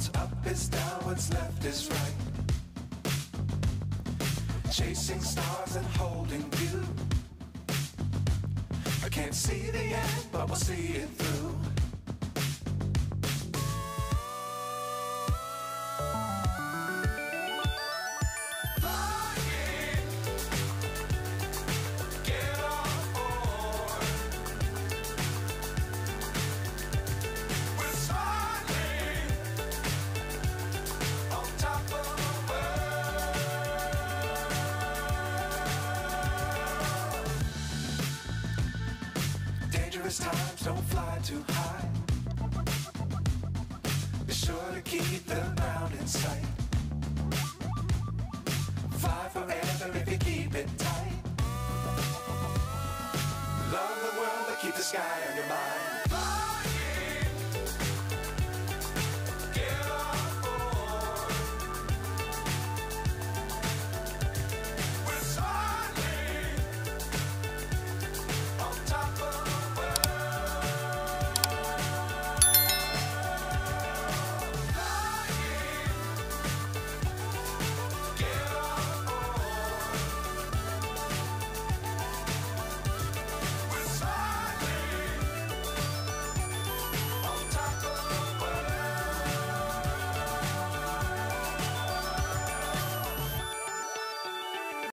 What's up is down, what's left is right. Chasing stars and holding you. I can't see the end, but we'll see it through. Times don't fly too high. Be sure to keep the ground in sight. Fly forever if you keep it tight. Love the world but keep the sky on your mind.